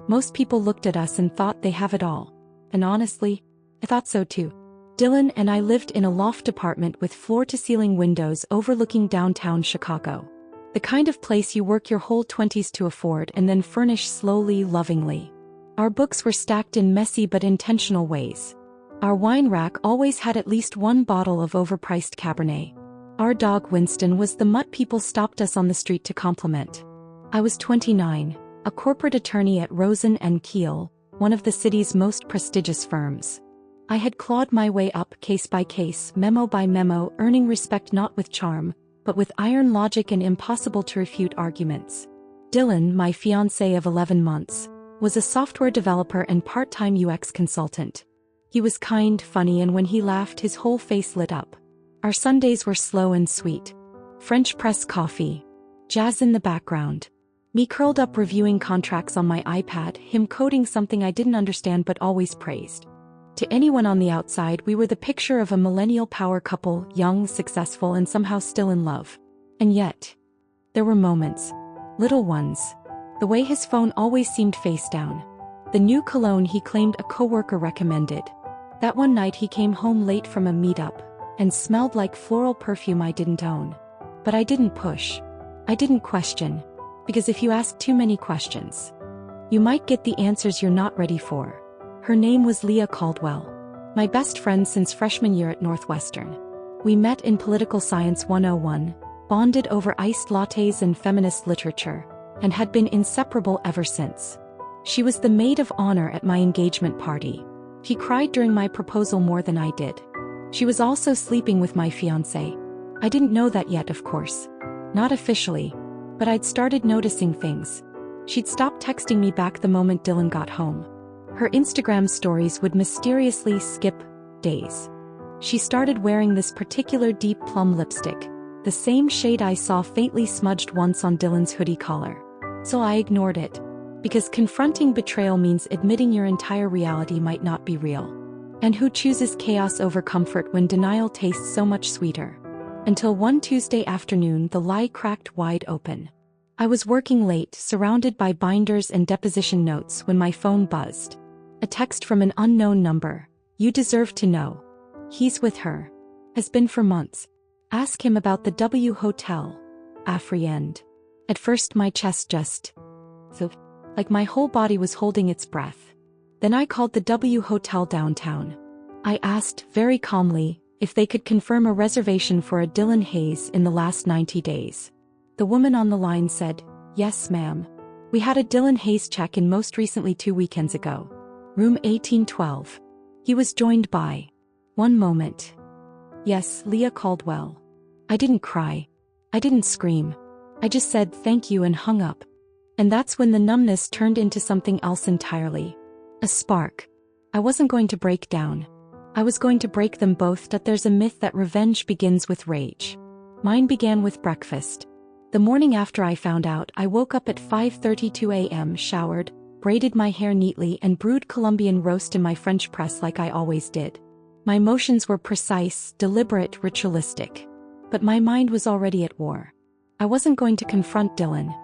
Most people looked at us and thought they have it all. And honestly, I thought so too. Dylan and I lived in a loft apartment with floor-to-ceiling windows overlooking downtown Chicago. The kind of place you work your whole 20s to afford and then furnish slowly, lovingly. Our books were stacked in messy but intentional ways. Our wine rack always had at least one bottle of overpriced Cabernet. Our dog Winston was the mutt people stopped us on the street to compliment. I was 29, a corporate attorney at Rosen & Keel, one of the city's most prestigious firms. I had clawed my way up case by case, memo by memo, earning respect not with charm, but with iron logic and impossible to refute arguments. Dylan, my fiancé of 11 months, was a software developer and part-time UX consultant. He was kind, funny, and when he laughed his whole face lit up. Our Sundays were slow and sweet. French press coffee. Jazz in the background. Me curled up reviewing contracts on my iPad, him coding something I didn't understand but always praised. To anyone on the outside, we were the picture of a millennial power couple, young, successful, and somehow still in love. And yet, there were moments. Little ones. The way his phone always seemed face down. The new cologne he claimed a coworker recommended. That one night he came home late from a meetup and smelled like floral perfume I didn't own. But I didn't push. I didn't question. Because if you ask too many questions, you might get the answers you're not ready for. Her name was Leah Caldwell. My best friend since freshman year at Northwestern. We met in Political Science 101, bonded over iced lattes and feminist literature, and had been inseparable ever since. She was the maid of honor at my engagement party. She cried during my proposal more than I did. She was also sleeping with my fiancé. I didn't know that yet, of course. Not officially. But I'd started noticing things. She'd stopped texting me back the moment Dylan got home. Her Instagram stories would mysteriously skip days. She started wearing this particular deep plum lipstick, the same shade I saw faintly smudged once on Dylan's hoodie collar. So I ignored it. Because confronting betrayal means admitting your entire reality might not be real. And who chooses chaos over comfort when denial tastes so much sweeter? Until one Tuesday afternoon the lie cracked wide open. I was working late, surrounded by binders and deposition notes when my phone buzzed. A text from an unknown number. You deserve to know. He's with her. Has been for months. Ask him about the W Hotel. Afriend. At first my chest just... like my whole body was holding its breath. Then I called the W Hotel downtown. I asked, very calmly, if they could confirm a reservation for a Dylan Hayes in the last 90 days. The woman on the line said, yes ma'am. We had a Dylan Hayes check-in most recently 2 weekends ago. Room 1812. He was joined by... One moment. Yes, Leah Caldwell. I didn't cry. I didn't scream. I just said thank you and hung up. And that's when the numbness turned into something else entirely. A spark. I wasn't going to break down. I was going to break them both. That there's a myth that revenge begins with rage. Mine began with breakfast. The morning after I found out, I woke up at 5:32 a.m., showered, braided my hair neatly and brewed Colombian roast in my French press like I always did. My motions were precise, deliberate, ritualistic. But my mind was already at war. I wasn't going to confront Dylan.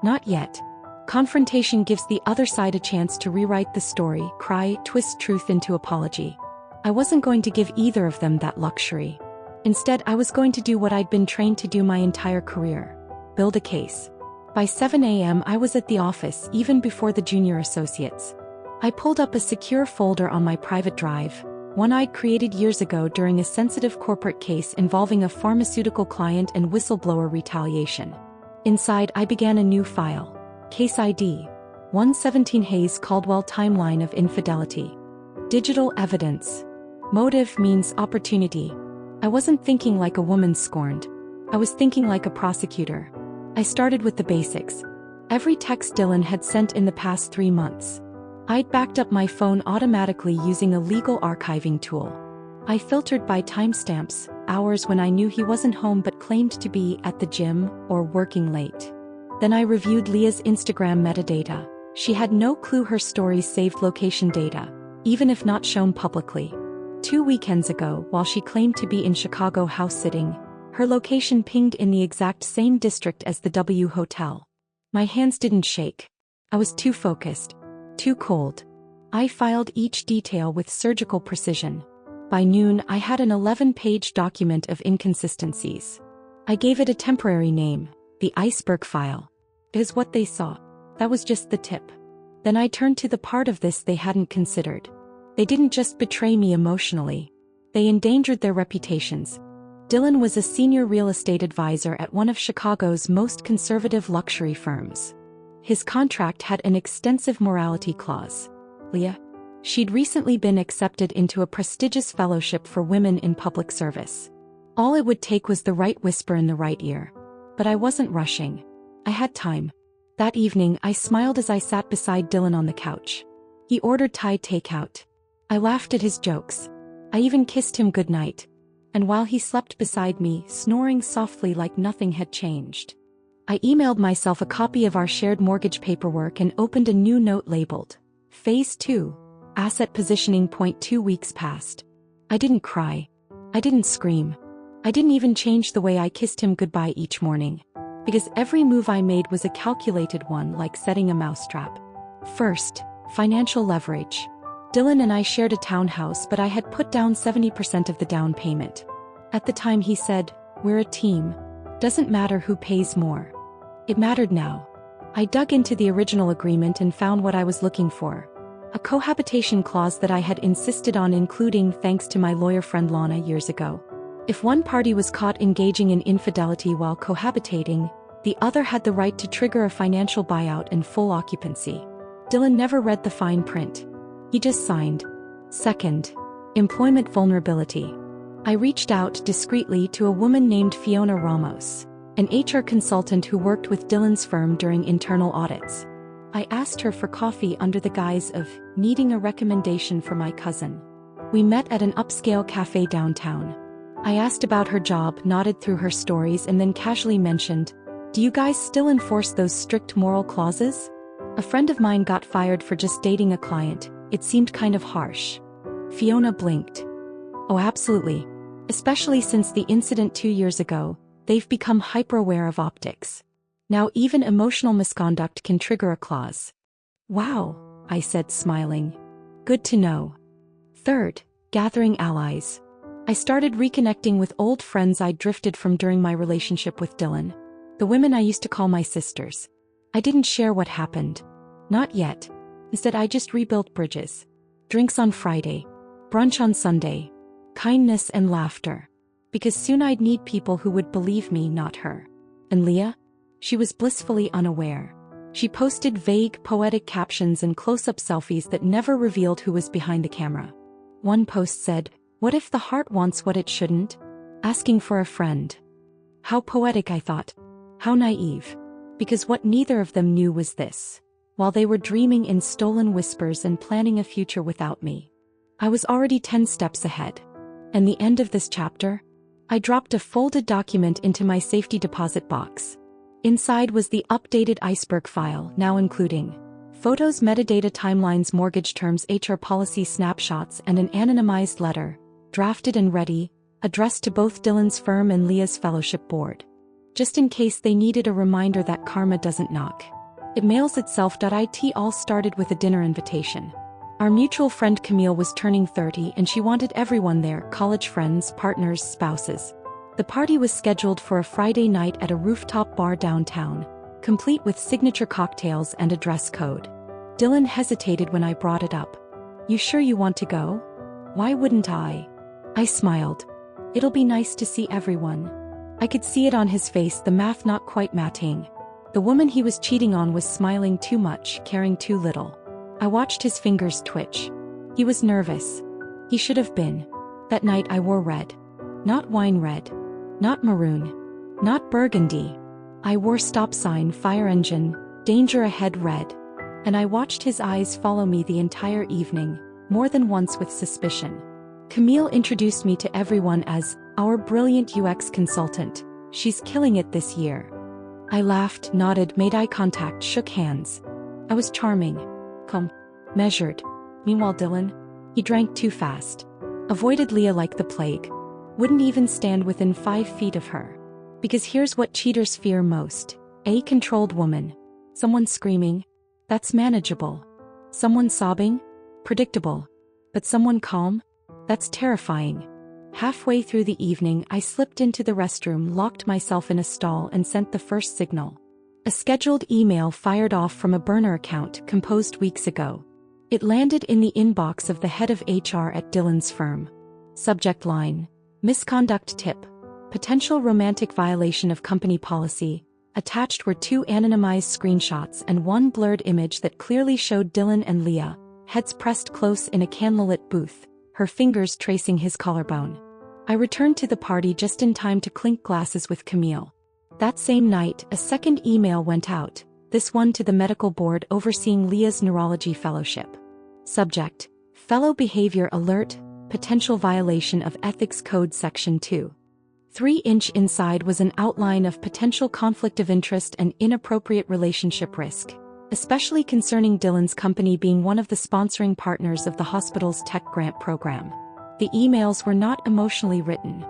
Not yet. Confrontation gives the other side a chance to rewrite the story, cry, twist truth into apology. I wasn't going to give either of them that luxury. Instead, I was going to do what I'd been trained to do my entire career. Build a case. By 7 a.m. I was at the office, even before the junior associates. I pulled up a secure folder on my private drive, one I'd created years ago during a sensitive corporate case involving a pharmaceutical client and whistleblower retaliation. Inside, I began a new file. Case ID. 117 Hayes Caldwell Timeline of Infidelity. Digital evidence. Motive means opportunity. I wasn't thinking like a woman scorned. I was thinking like a prosecutor. I started with the basics. Every text Dylan had sent in the past 3 months. I'd backed up my phone automatically using a legal archiving tool. I filtered by timestamps, hours when I knew he wasn't home but claimed to be at the gym or working late. Then I reviewed Leah's Instagram metadata. She had no clue her stories saved location data, even if not shown publicly. 2 weekends ago, while she claimed to be in Chicago house sitting, her location pinged in the exact same district as the W Hotel. My hands didn't shake. I was too focused. Too cold. I filed each detail with surgical precision. By noon, I had an 11-page document of inconsistencies. I gave it a temporary name, the iceberg file. It is what they saw. That was just the tip. Then I turned to the part of this they hadn't considered. They didn't just betray me emotionally. They endangered their reputations. Dylan was a senior real estate advisor at one of Chicago's most conservative luxury firms. His contract had an extensive morality clause. Leah? She'd recently been accepted into a prestigious fellowship for women in public service. All it would take was the right whisper in the right ear. But I wasn't rushing. I had time. That evening, I smiled as I sat beside Dylan on the couch. He ordered Thai takeout. I laughed at his jokes. I even kissed him goodnight. And while he slept beside me, snoring softly like nothing had changed, I emailed myself a copy of our shared mortgage paperwork and opened a new note labeled Phase 2, Asset Positioning. 2 weeks passed. I didn't cry. I didn't scream. I didn't even change the way I kissed him goodbye each morning. Because every move I made was a calculated one, like setting a mousetrap. First, financial leverage. Dylan and I shared a townhouse, but I had put down 70% of the down payment. At the time he said, "We're a team. Doesn't matter who pays more." It mattered now. I dug into the original agreement and found what I was looking for. A cohabitation clause that I had insisted on including thanks to my lawyer friend Lana years ago. If one party was caught engaging in infidelity while cohabitating, the other had the right to trigger a financial buyout and full occupancy. Dylan never read the fine print. He just signed. Second, employment vulnerability. I reached out discreetly to a woman named Fiona Ramos, an HR consultant who worked with Dylan's firm during internal audits. I asked her for coffee under the guise of needing a recommendation for my cousin. We met at an upscale cafe downtown. I asked about her job, nodded through her stories, and then casually mentioned, "Do you guys still enforce those strict moral clauses? A friend of mine got fired for just dating a client. It seemed kind of harsh." Fiona blinked. "Oh, absolutely. Especially since the incident 2 years ago, they've become hyper-aware of optics. Now even emotional misconduct can trigger a clause." "Wow," I said, smiling. "Good to know." Third, gathering allies. I started reconnecting with old friends I'd drifted from during my relationship with Dylan. The women I used to call my sisters. I didn't share what happened. Not yet. Instead, I just rebuilt bridges. Drinks on Friday. Brunch on Sunday. Kindness and laughter. Because soon I'd need people who would believe me, not her. And Leah? She was blissfully unaware. She posted vague, poetic captions and close-up selfies that never revealed who was behind the camera. One post said, "What if the heart wants what it shouldn't? Asking for a friend." How poetic, I thought. How naive. Because what neither of them knew was this. While they were dreaming in stolen whispers and planning a future without me, I was already 10 steps ahead. And the end of this chapter? I dropped a folded document into my safety deposit box. Inside was the updated iceberg file, now including photos, metadata, timelines, mortgage terms, HR policy snapshots, and an anonymized letter, drafted and ready, addressed to both Dylan's firm and Leah's fellowship board. Just in case they needed a reminder that karma doesn't knock. It mails itself. It all started with a dinner invitation. Our mutual friend Camille was turning 30 and she wanted everyone there, college friends, partners, spouses. The party was scheduled for a Friday night at a rooftop bar downtown, complete with signature cocktails and a dress code. Dylan hesitated when I brought it up. "You sure you want to go?" "Why wouldn't I?" I smiled. "It'll be nice to see everyone." I could see it on his face, the math not quite matching. The woman he was cheating on was smiling too much, caring too little. I watched his fingers twitch. He was nervous. He should have been. That night I wore red. Not wine red. Not maroon. Not burgundy. I wore stop sign, fire engine, danger ahead red. And I watched his eyes follow me the entire evening, more than once with suspicion. Camille introduced me to everyone as our brilliant UX consultant. "She's killing it this year." I laughed, nodded, made eye contact, shook hands. I was charming. Calm. Measured. Meanwhile Dylan? He drank too fast. Avoided Leah like the plague. Wouldn't even stand within 5 feet of her. Because here's what cheaters fear most. A controlled woman. Someone screaming. That's manageable. Someone sobbing? Predictable. But someone calm? That's terrifying. Halfway through the evening, I slipped into the restroom, locked myself in a stall, and sent the first signal. A scheduled email fired off from a burner account composed weeks ago. It landed in the inbox of the head of HR at Dylan's firm. Subject line: Misconduct tip. Potential romantic violation of company policy. Attached were 2 anonymized screenshots and 1 blurred image that clearly showed Dylan and Leah, heads pressed close in a candlelit booth, her fingers tracing his collarbone. I returned to the party just in time to clink glasses with Camille. That same night, a second email went out, this one to the medical board overseeing Leah's neurology fellowship. Subject: Fellow Behavior Alert, Potential Violation of Ethics Code Section 2. 3-inch inside was an outline of potential conflict of interest and inappropriate relationship risk, especially concerning Dylan's company being one of the sponsoring partners of the hospital's tech grant program. The emails were not emotionally written.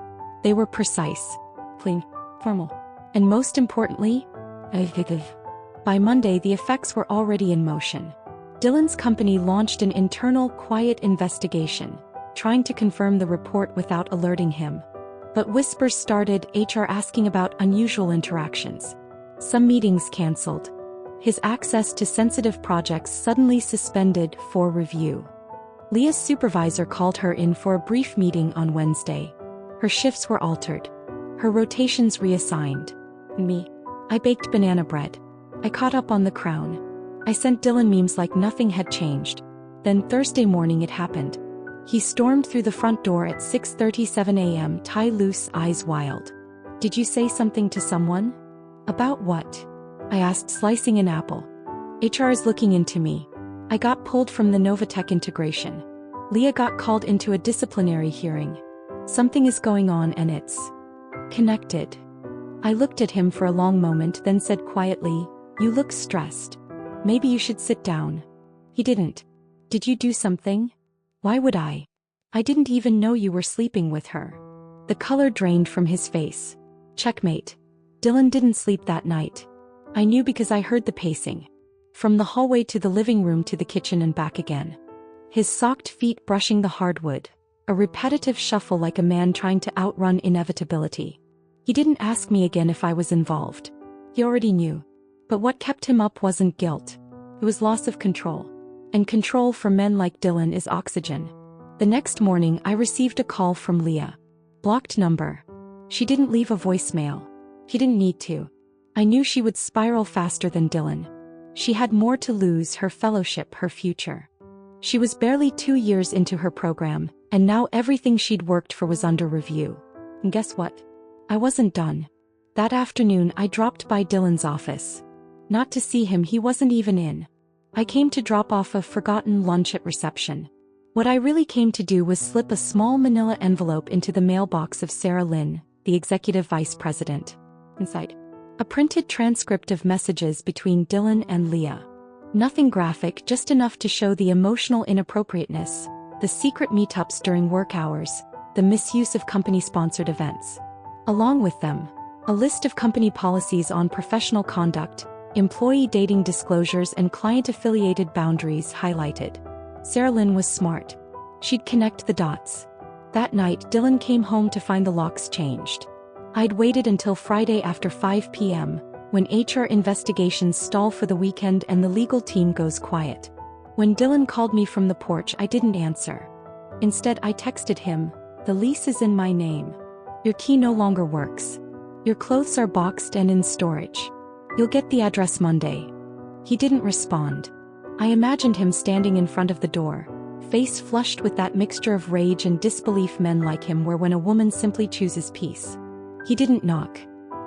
They were precise, clean, formal, and most importantly, effective. By Monday, the effects were already in motion. Dylan's company launched an internal, quiet investigation, trying to confirm the report without alerting him. But whispers started, HR asking about unusual interactions. Some meetings cancelled. His access to sensitive projects suddenly suspended for review. Leah's supervisor called her in for a brief meeting on Wednesday. Her shifts were altered. Her rotations reassigned. Me. I baked banana bread. I caught up on The Crown. I sent Dylan memes like nothing had changed. Then Thursday morning it happened. He stormed through the front door at 6:37 a.m., tie loose, eyes wild. Did you say something to someone? About what? I asked, slicing an apple. HR is looking into me. I got pulled from the Novatech integration. Leah got called into a disciplinary hearing. Something is going on and it's connected. I looked at him for a long moment, then said quietly, "You look stressed. Maybe you should sit down." He didn't. Did you do something? Why would I? I didn't even know you were sleeping with her. The color drained from his face. Checkmate. Dylan didn't sleep that night. I knew because I heard the pacing. From the hallway to the living room to the kitchen and back again. His socked feet brushing the hardwood. A repetitive shuffle like a man trying to outrun inevitability. He didn't ask me again if I was involved. He already knew. But what kept him up wasn't guilt. It was loss of control. And control for men like Dylan is oxygen. The next morning I received a call from Leah. Blocked number. She didn't leave a voicemail. He didn't need to. I knew she would spiral faster than Dylan. She had more to lose, her fellowship, her future. She was barely 2 years into her program, and now everything she'd worked for was under review. And guess what? I wasn't done. That afternoon I dropped by Dylan's office. Not to see him, he wasn't even in. I came to drop off a forgotten lunch at reception. What I really came to do was slip a small manila envelope into the mailbox of Sarah Lynn, the executive vice president. Inside, a printed transcript of messages between Dylan and Leah. Nothing graphic, just enough to show the emotional inappropriateness, the secret meetups during work hours, the misuse of company-sponsored events. Along with them, a list of company policies on professional conduct, employee dating disclosures and client-affiliated boundaries highlighted. Sarah Lynn was smart. She'd connect the dots. That night, Dylan came home to find the locks changed. I'd waited until Friday after 5 p.m., when HR investigations stall for the weekend and the legal team goes quiet. When Dylan called me from the porch, I didn't answer. Instead, I texted him, "The lease is in my name. Your key no longer works. Your clothes are boxed and in storage. You'll get the address Monday." He didn't respond. I imagined him standing in front of the door, face flushed with that mixture of rage and disbelief men like him wear when a woman simply chooses peace. He didn't knock.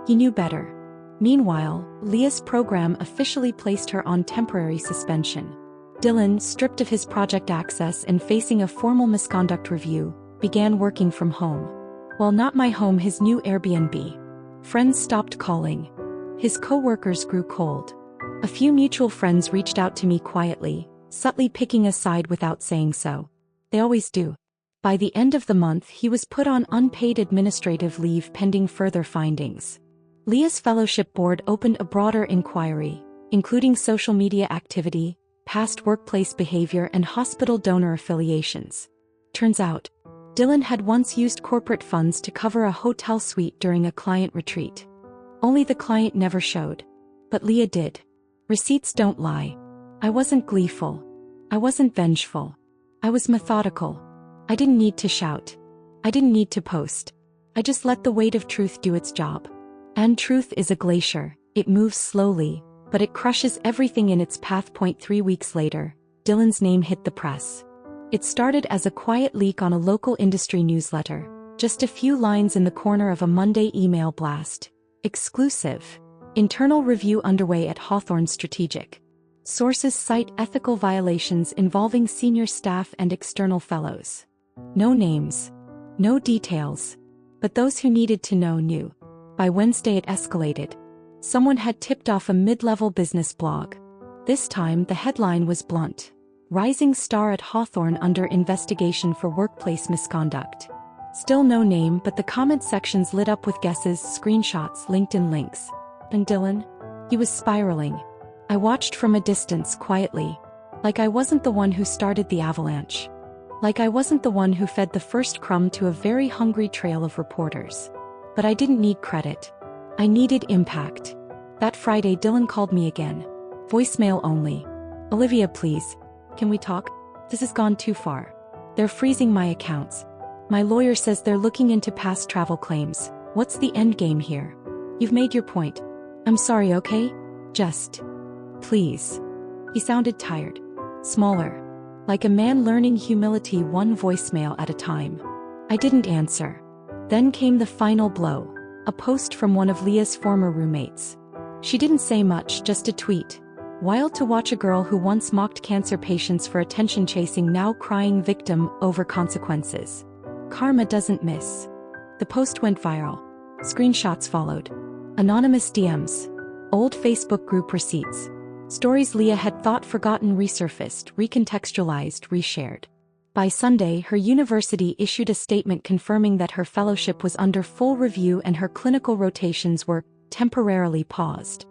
He knew better. Meanwhile, Leah's program officially placed her on temporary suspension. Dylan, stripped of his project access and facing a formal misconduct review, began working from home. While not my home, his new Airbnb. Friends stopped calling. His co-workers grew cold. A few mutual friends reached out to me quietly, subtly picking a side without saying so. They always do. By the end of the month, he was put on unpaid administrative leave pending further findings. Leah's fellowship board opened a broader inquiry, including social media activity, past workplace behavior, and hospital donor affiliations. Turns out, Dylan had once used corporate funds to cover a hotel suite during a client retreat. Only the client never showed. But Leah did. Receipts don't lie. I wasn't gleeful. I wasn't vengeful. I was methodical. I didn't need to shout. I didn't need to post. I just let the weight of truth do its job. And truth is a glacier. It moves slowly, but it crushes everything in its path. 3 weeks later, Dylan's name hit the press. It started as a quiet leak on a local industry newsletter, just a few lines in the corner of a Monday email blast. Exclusive. Internal review underway at Hawthorne Strategic. Sources cite ethical violations involving senior staff and external fellows. No names. No details. But those who needed to know knew. By Wednesday it escalated. Someone had tipped off a mid-level business blog. This time the headline was blunt. Rising star at Hawthorne under investigation for workplace misconduct. Still no name, but the comment sections lit up with guesses, screenshots, LinkedIn links. And Dylan? He was spiraling. I watched from a distance quietly. Like I wasn't the one who started the avalanche. Like I wasn't the one who fed the first crumb to a very hungry trail of reporters. But I didn't need credit. I needed impact. That Friday Dylan called me again. Voicemail only. Olivia, please. Can we talk? This has gone too far. They're freezing my accounts. My lawyer says they're looking into past travel claims. What's the end game here? You've made your point. I'm sorry, okay? Just. Please. He sounded tired. Smaller. Like a man learning humility one voicemail at a time. I didn't answer. Then came the final blow. A post from one of Leah's former roommates. She didn't say much, just a tweet. Wild to watch a girl who once mocked cancer patients for attention chasing now crying victim over consequences. Karma doesn't miss. The post went viral. Screenshots followed. Anonymous DMs. Old Facebook group receipts. Stories Leah had thought forgotten resurfaced, recontextualized, reshared. By Sunday, her university issued a statement confirming that her fellowship was under full review and her clinical rotations were temporarily paused.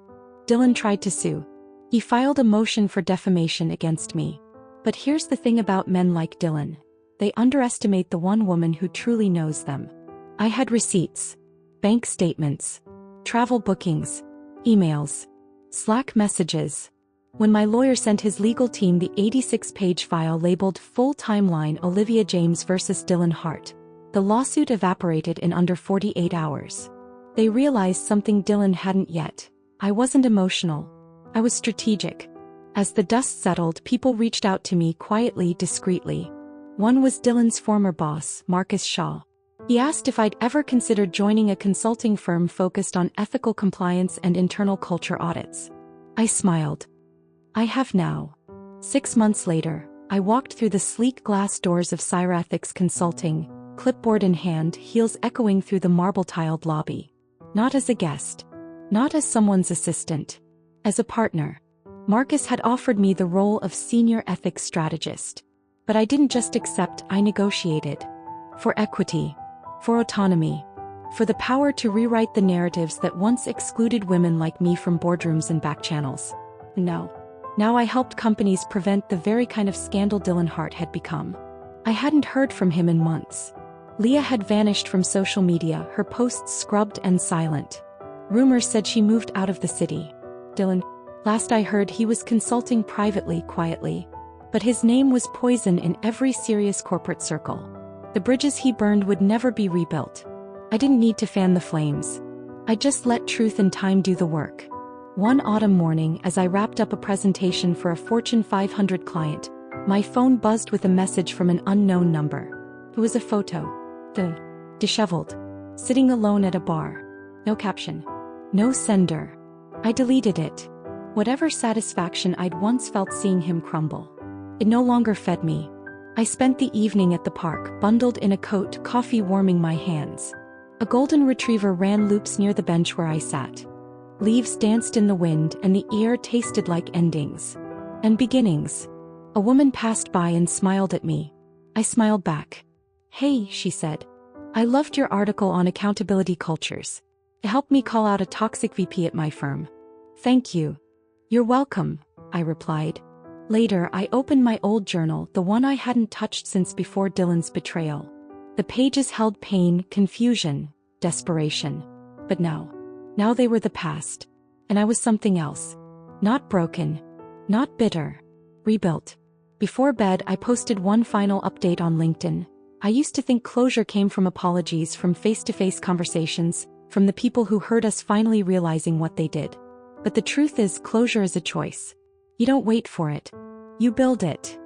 Dylan tried to sue. He filed a motion for defamation against me. But here's the thing about men like Dylan. They underestimate the one woman who truly knows them. I had receipts, bank statements, travel bookings, emails, Slack messages. When my lawyer sent his legal team the 86-page file labeled Full Timeline Olivia James vs. Dylan Hart, the lawsuit evaporated in under 48 hours. They realized something Dylan hadn't yet. I wasn't emotional. I was strategic. As the dust settled, people reached out to me quietly, discreetly. One was Dylan's former boss, Marcus Shaw. He asked if I'd ever considered joining a consulting firm focused on ethical compliance and internal culture audits. I smiled. I have now. 6 months later, I walked through the sleek glass doors of Cyrathics Consulting, clipboard in hand, heels echoing through the marble-tiled lobby. Not as a guest. Not as someone's assistant. As a partner. Marcus had offered me the role of senior ethics strategist. But I didn't just accept, I negotiated. For equity. For autonomy. For the power to rewrite the narratives that once excluded women like me from boardrooms and back channels. Now I helped companies prevent the very kind of scandal Dylan Hart had become. I hadn't heard from him in months. Leah had vanished from social media, her posts scrubbed and silent. Rumors said she moved out of the city. Dylan, last I heard, he was consulting privately, quietly. But his name was poison in every serious corporate circle. The bridges he burned would never be rebuilt. I didn't need to fan the flames. I just let truth and time do the work. One autumn morning, as I wrapped up a presentation for a Fortune 500 client, my phone buzzed with a message from an unknown number. It was a photo. Disheveled. Sitting alone at a bar. No caption. No sender. I deleted it. Whatever satisfaction I'd once felt seeing him crumble. It no longer fed me. I spent the evening at the park, bundled in a coat, coffee warming my hands. A golden retriever ran loops near the bench where I sat. Leaves danced in the wind and the air tasted like endings. And beginnings. A woman passed by and smiled at me. I smiled back. Hey, she said. I loved your article on accountability cultures. It helped me call out a toxic VP at my firm. Thank you. You're welcome, I replied. Later, I opened my old journal, the one I hadn't touched since before Dylan's betrayal. The pages held pain, confusion, desperation. But now they were the past. And I was something else. Not broken. Not bitter. Rebuilt. Before bed, I posted one final update on LinkedIn. I used to think closure came from apologies, from face-to-face conversations, from the people who hurt us finally realizing what they did. But the truth is, closure is a choice. You don't wait for it. You build it.